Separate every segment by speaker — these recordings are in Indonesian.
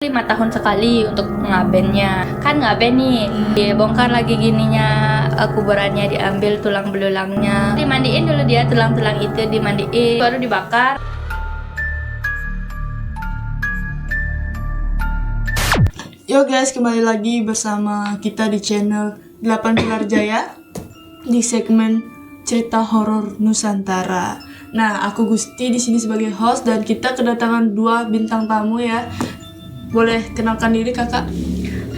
Speaker 1: 5 tahun sekali untuk ngabennya. Kan ngaben nih, dibongkar lagi gininya, kuburannya diambil tulang belulangnya, dimandiin dulu dia, tulang-tulang itu dimandiin, baru dibakar.
Speaker 2: Yo guys, kembali lagi bersama kita di channel 8 Pilar Jaya di segmen cerita horor Nusantara. Nah, aku Gusti di sini sebagai host dan kita kedatangan 2 bintang tamu ya. Boleh kenalkan diri kakak?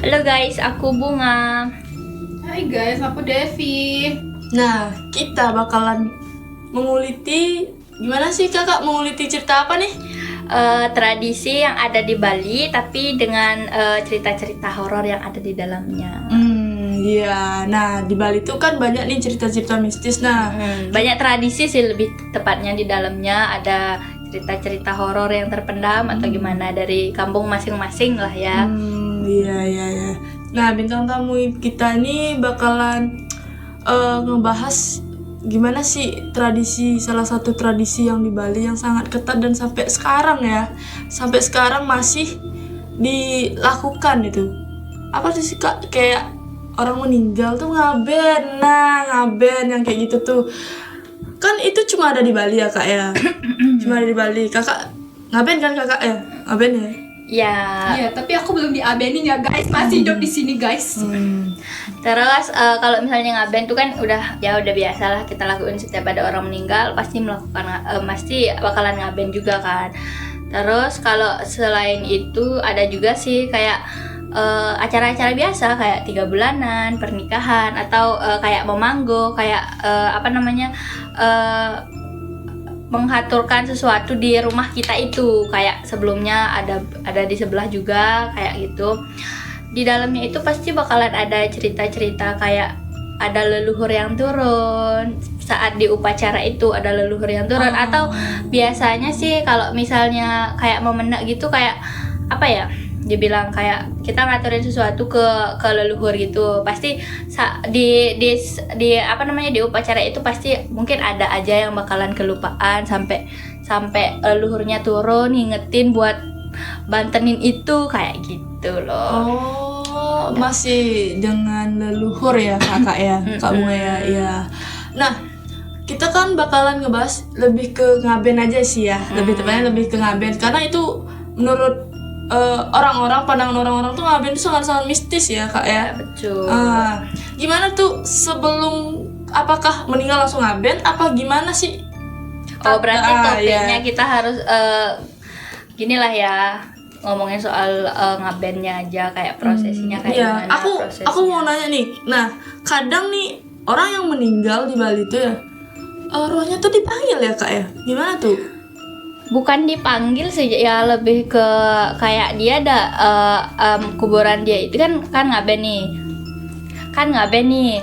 Speaker 1: Halo guys, aku Bunga.
Speaker 3: Hai guys, aku Devi.
Speaker 2: Nah, kita bakalan menguliti, gimana sih kakak menguliti cerita apa nih?
Speaker 1: Tradisi yang ada di Bali tapi dengan cerita-cerita horor yang ada di dalamnya.
Speaker 2: Iya. Nah, di Bali tuh kan banyak nih cerita-cerita mistis. Nah,
Speaker 1: Banyak tradisi sih lebih tepatnya di dalamnya, ada cerita-cerita horor yang terpendam atau gimana dari kampung masing-masing lah ya.
Speaker 2: Iya. Nah, bintang tamu kita ini bakalan ngebahas gimana sih salah satu tradisi yang di Bali yang sangat ketat dan sampai sekarang masih dilakukan itu. Apa sih kak? Kayak orang meninggal tuh ngaben. Nah, ngaben yang kayak gitu tuh. Kan itu cuma ada di Bali ya kak ya. Cuma ada di Bali. Kakak ngaben kan kakak ya? Ngaben ya?
Speaker 1: Ya.
Speaker 3: Iya, tapi aku belum diabenin ya guys, masih hidup di sini guys.
Speaker 1: Terus kalau misalnya ngaben tuh kan udah biasa lah kita lakuin setiap ada orang meninggal, pasti bakalan ngaben juga kan. Terus kalau selain itu ada juga sih kayak acara-acara biasa kayak 3 bulanan, pernikahan atau kayak memanggo, kayak menghaturkan sesuatu di rumah kita itu, kayak sebelumnya ada di sebelah juga kayak gitu. Di dalamnya itu pasti bakalan ada cerita-cerita kayak ada leluhur yang turun saat di upacara itu, ada leluhur yang turun. Atau biasanya sih kalau misalnya kayak memenak gitu, kayak apa ya, dibilang kayak kita ngaturin sesuatu ke leluhur gitu, pasti di upacara itu pasti mungkin ada aja yang bakalan kelupaan sampai leluhurnya turun ngingetin buat bantenin itu kayak gitu loh.
Speaker 2: Oh, masih dengan leluhur ya kakak ya, Kak Bunga ya. Iya. Nah, kita kan bakalan ngebahas lebih ke ngaben aja sih ya. Lebih tepatnya lebih ke ngaben karena itu menurut pandangan orang-orang tuh ngaben itu sangat-sangat mistis ya kak ya.
Speaker 1: Betul.
Speaker 2: Gimana tuh sebelum, apakah meninggal langsung ngaben apa gimana sih?
Speaker 1: Oh, berarti topiknya
Speaker 2: iya.
Speaker 1: kita harus gini lah ya, ngomongin soal ngabennya aja, kayak prosesinya kayak
Speaker 2: Iya,
Speaker 1: gimana prosesnya.
Speaker 2: aku mau nanya nih. Nah, kadang nih orang yang meninggal di Bali tuh ya, rohnya tuh dipanggil ya kak ya. Gimana tuh?
Speaker 1: Bukan dipanggil sih ya, lebih ke kayak dia ada kuburan dia itu kan ngaben nih.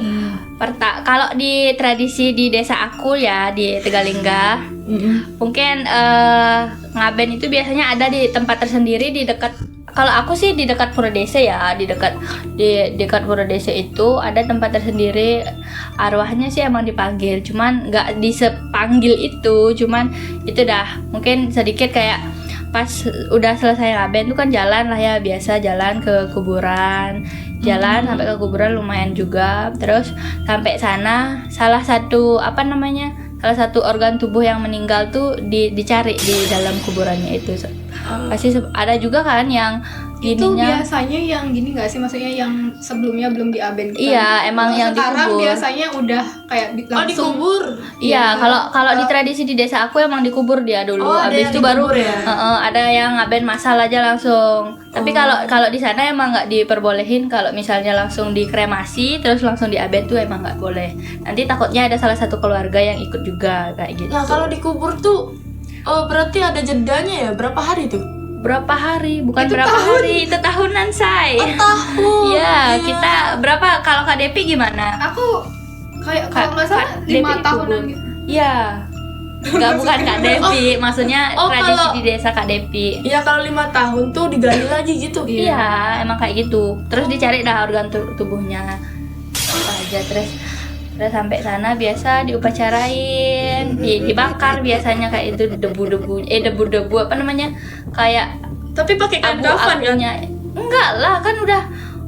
Speaker 1: Kalau di tradisi di desa aku ya di Tegalingga, mungkin ngaben itu biasanya ada di tempat tersendiri di dekat. Kalau aku sih di dekat Pura Desa ya, di dekat Pura Desa itu ada tempat tersendiri. Arwahnya sih emang dipanggil, cuman nggak disepanggil itu, cuman itu dah mungkin sedikit kayak pas udah selesai ngaben tuh kan jalan lah ya, biasa jalan ke kuburan, sampai ke kuburan lumayan juga. Terus sampai sana salah satu organ tubuh yang meninggal tuh dicari di dalam kuburannya itu. Pasti ada juga kan yang
Speaker 3: Itu
Speaker 1: gininya.
Speaker 3: biasanya yang gini nggak sih, maksudnya yang sebelumnya belum diabenkan?
Speaker 1: Iya, emang yang
Speaker 3: sekarang
Speaker 1: dikubur.
Speaker 3: biasanya udah kayak langsung
Speaker 2: Dikubur.
Speaker 1: Iya, kalau di tradisi di desa aku emang dikubur dia dulu.
Speaker 2: Ada
Speaker 1: Habis
Speaker 2: yang
Speaker 1: itu baru
Speaker 2: dikubur ya?
Speaker 1: ada yang ngaben masal aja langsung. Tapi kalau di sana emang nggak diperbolehin kalau misalnya langsung dikremasi terus langsung diaben tuh emang nggak boleh. Nanti takutnya ada salah satu keluarga yang ikut juga kayak gitu.
Speaker 2: Nah, kalau dikubur tuh berarti ada jedanya ya? Berapa hari tuh?
Speaker 1: Berapa hari? Bukan
Speaker 3: Itu
Speaker 1: berapa
Speaker 3: tahun.
Speaker 1: hari, itu tahunan, say.
Speaker 2: Tahun.
Speaker 1: Iya, kita berapa? Kalau Kak Depi gimana?
Speaker 3: aku kayak kalau nggak salah
Speaker 1: Kak
Speaker 3: 5
Speaker 1: Devi
Speaker 3: tahunan
Speaker 1: kubur.
Speaker 3: gitu.
Speaker 1: Iya. Enggak, bukan Kak Devi, maksudnya tradisi
Speaker 2: kalau-
Speaker 1: di desa Kak Depi.
Speaker 2: Iya, kalau 5 tahun tuh digali lagi gitu.
Speaker 1: Iya, emang kayak gitu. Terus dicari dah organ tubuhnya apa aja, terus sampai sana biasa diupacarain, dibakar biasanya kayak itu debu-debu apa namanya, kayak
Speaker 2: Tapi pakai kain kafan kan?
Speaker 1: abunya. Enggak lah, kan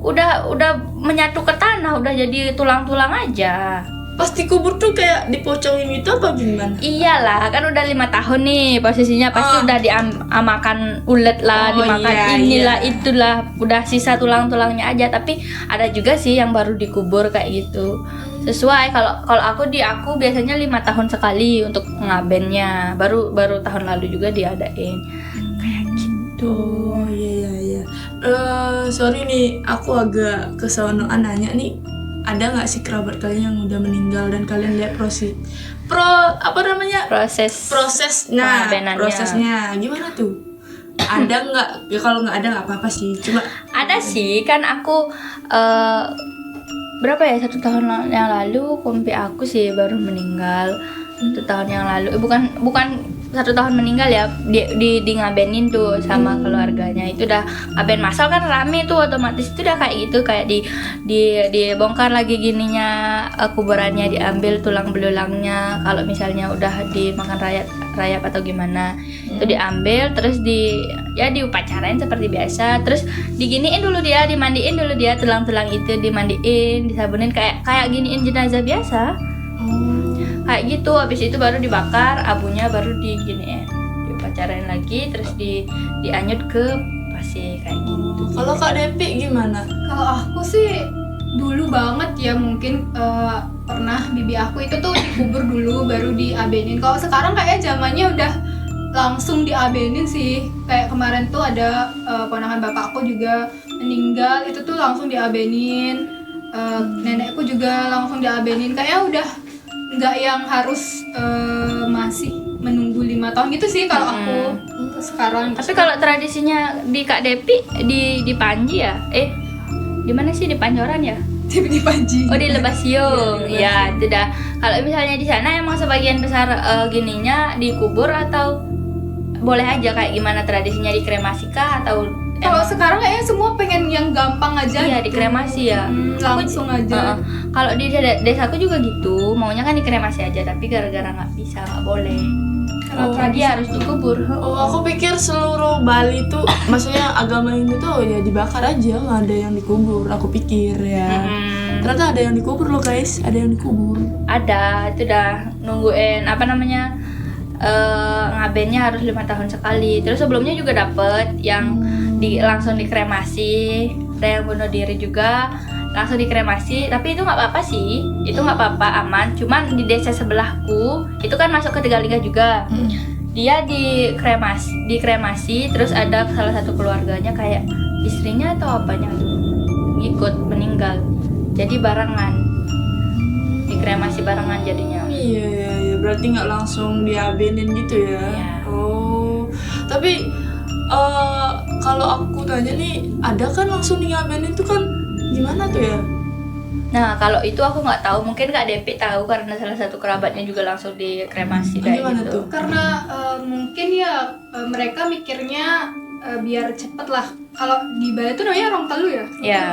Speaker 1: udah menyatu ke tanah, udah jadi tulang-tulang aja.
Speaker 2: Pas dikubur tuh kayak dipocongin gitu apa gimana?
Speaker 1: Iyalah, kan udah 5 tahun nih posisinya, pasti udah dimakan ulet lah,
Speaker 2: Oh,
Speaker 1: dimakan
Speaker 2: iya,
Speaker 1: inilah
Speaker 2: iya.
Speaker 1: itulah, udah sisa tulang-tulangnya aja. Tapi ada juga sih yang baru dikubur kayak gitu. Sesuai, kalau aku biasanya 5 tahun sekali untuk ngabennya. Baru tahun lalu juga diadain. Kayak gitu.
Speaker 2: Oh iya iya. Sorry nih, aku agak kesonoan nanya nih. Ada nggak sih kerabat kalian yang udah meninggal dan kalian lihat prosesnya?
Speaker 1: Pengabenannya.
Speaker 2: Prosesnya gimana tuh? Ada nggak? Ya kalau nggak ada nggak apa-apa sih. Cuma
Speaker 1: Ada sih, kan aku berapa ya, 1 tahun yang lalu kompi aku sih baru meninggal. 1 tahun yang lalu, bukan 1 tahun meninggal ya, di ngabenin tuh sama keluarganya. Itu udah ngaben masal kan rame tuh, otomatis itu udah kayak gitu, kayak dibongkar lagi gininya, kuburannya diambil tulang belulangnya. Kalau misalnya udah dimakan rayap atau gimana, itu diambil terus diupacarain seperti biasa, terus dimandiin dulu dia tulang-tulang itu, dimandiin, disabunin kayak giniin jenazah biasa. Kayak gitu. Habis itu baru dibakar, abunya baru diginiin, diupacarain lagi, terus dianyut ke pasir kayak gitu.
Speaker 2: kalau Kak Depi gimana?
Speaker 3: Kalau aku sih dulu banget ya, mungkin pernah bibi aku itu tuh dikubur dulu baru diabenin. Kalau sekarang kayak zamannya udah langsung diabenin sih. Kayak kemarin tuh ada ponakan bapakku juga meninggal, itu tuh langsung diabenin. Nenekku juga langsung diabenin. Kayak udah nggak yang harus masih menunggu 5 tahun gitu sih kalau aku sekarang.
Speaker 1: Tapi kalau tradisinya di Kak Depi di Panji ya? Di mana sih, di Pancoran ya?
Speaker 3: di Panji.
Speaker 1: Oh, di Lebasiung. Ya, itu dah. Kalau misalnya di sana emang sebagian besar gininya dikubur atau boleh aja kayak gimana tradisinya, dikremasi kah atau
Speaker 3: Kalau
Speaker 1: emang-
Speaker 3: sekarang kayaknya semua pengen yang gampang aja.
Speaker 1: Iya,
Speaker 3: gitu.
Speaker 1: dikremasi ya.
Speaker 3: Langsung aja.
Speaker 1: Kalau di desaku juga gitu, maunya kan dikremasi aja, tapi gara-gara nggak bisa, nggak boleh.
Speaker 3: Karena
Speaker 1: Dia harus dikubur.
Speaker 2: Oh, aku pikir seluruh Bali tuh, maksudnya agama Hindu tuh ya dibakar aja, nggak ada yang dikubur. Aku pikir ya. Ternyata ada yang dikubur loh guys, ada yang dikubur.
Speaker 1: Ada, itu udah nungguin ngabennya harus 5 tahun sekali. Terus sebelumnya juga dapet yang langsung dikremasi, ada yang bunuh diri juga langsung dikremasi. Tapi itu nggak apa-apa sih, itu nggak apa-apa, aman. Cuman di desa sebelahku itu kan masuk ke Tegalingga juga, dia dikremasi, terus ada salah satu keluarganya kayak istrinya atau apanya tuh ikut meninggal, jadi barengan, dikremasi barengan jadinya.
Speaker 2: Iya, berarti nggak langsung diabenin gitu ya?
Speaker 1: Iya.
Speaker 2: Oh, tapi kalau aku tanya nih, ada kan langsung diabenin tuh kan gimana tuh ya?
Speaker 1: Nah, kalau itu aku nggak tahu, mungkin Kak Depi tahu karena salah satu kerabatnya juga langsung dikremasi kayak
Speaker 2: Gimana
Speaker 1: gitu.
Speaker 2: tuh?
Speaker 3: Karena mungkin ya mereka mikirnya biar cepet lah. Kalau di Bali itu namanya orang telu ya.
Speaker 1: Ya.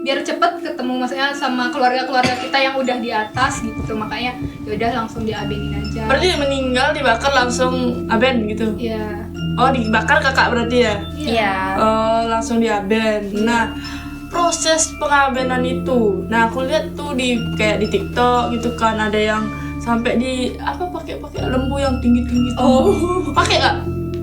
Speaker 3: Biar cepet ketemu maksudnya sama keluarga-keluarga kita yang udah di atas gitu. Makanya yaudah langsung diabenin aja.
Speaker 2: Berarti meninggal dibakar langsung aben gitu?
Speaker 3: Iya.
Speaker 2: Oh, dibakar kakak berarti ya?
Speaker 1: Iya.
Speaker 2: Oh, langsung diaben. Nah, proses pengabenan itu, nah aku lihat tuh kayak di TikTok gitu kan, ada yang sampai di pakai lembu yang tinggi tuh. Pakai nggak?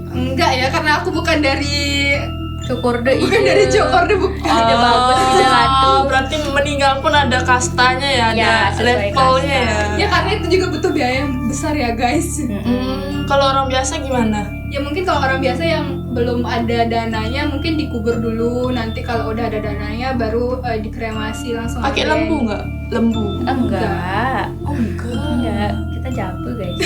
Speaker 3: Enggak ya, karena aku bukan dari
Speaker 1: Cokorde
Speaker 3: bukan dari Jokorde, bukan.
Speaker 1: Ide bagus, ide latu.
Speaker 2: Berarti meninggal pun ada kastanya ya,
Speaker 1: Ya,
Speaker 2: ada
Speaker 1: sesuai
Speaker 2: levelnya
Speaker 1: kasta.
Speaker 2: ya.
Speaker 3: Ya karena itu juga butuh biaya yang besar ya guys.
Speaker 2: Kalau orang biasa gimana?
Speaker 3: Ya mungkin kalau orang biasa yang belum ada dananya mungkin dikubur dulu, nanti kalau udah ada dananya baru dikremasi langsung.
Speaker 2: Pakai
Speaker 3: aben.
Speaker 2: lembu nggak? Lembu?
Speaker 1: Enggak.
Speaker 2: Oh enggak.
Speaker 1: Enggak, kita jabu guys.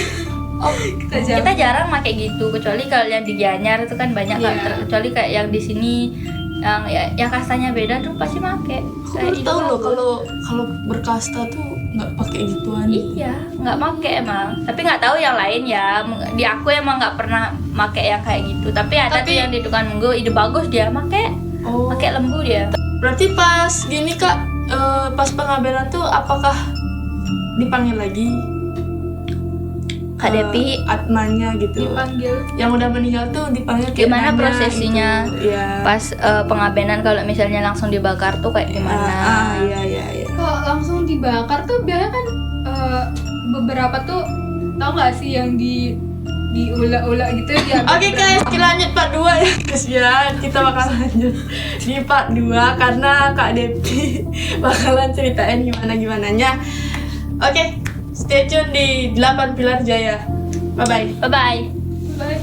Speaker 2: Oh,
Speaker 3: Kita
Speaker 1: Kita jarang pakai gitu, kecuali kalau yang di Gianyar itu kan banyak kan,
Speaker 3: Iya.
Speaker 1: kecuali kayak yang di sini yang kastanya beda tuh pasti pakai.
Speaker 2: aku baru tahu loh kalau berkasta tuh nggak pakai gituan.
Speaker 1: Iya, nggak pakai emang. Tapi nggak tahu yang lain ya. Di aku emang nggak pernah pakai yang kayak gitu. Tapi ada tuh yang di Tukang Minggu, ide bagus dia pakai
Speaker 2: Oh.
Speaker 1: lembu dia.
Speaker 2: Berarti pas gini kak, pas pengabenan tuh apakah dipanggil lagi?
Speaker 1: Kak Depi
Speaker 2: atmanya gitu.
Speaker 3: Dipanggil.
Speaker 2: Yang udah meninggal tuh dipanggil kayak
Speaker 1: gimana
Speaker 2: nanya
Speaker 1: prosesinya
Speaker 2: gitu. Ya.
Speaker 1: pas pengabenan, kalau misalnya langsung dibakar tuh kayak gimana?
Speaker 2: Iya.
Speaker 3: Kalau langsung dibakar tuh biasanya kan beberapa tuh tau gak sih yang diulek-ulek gitu ya.
Speaker 2: Oke guys, kita lanjut part 2 ya guys ya. Kita bakal lanjut di part 2 karena Kak Depi bakalan ceritain gimana-gimananya. Oke, stay tune di 8 Pilar Jaya. Bye-bye.
Speaker 1: Bye bye.
Speaker 3: Bye.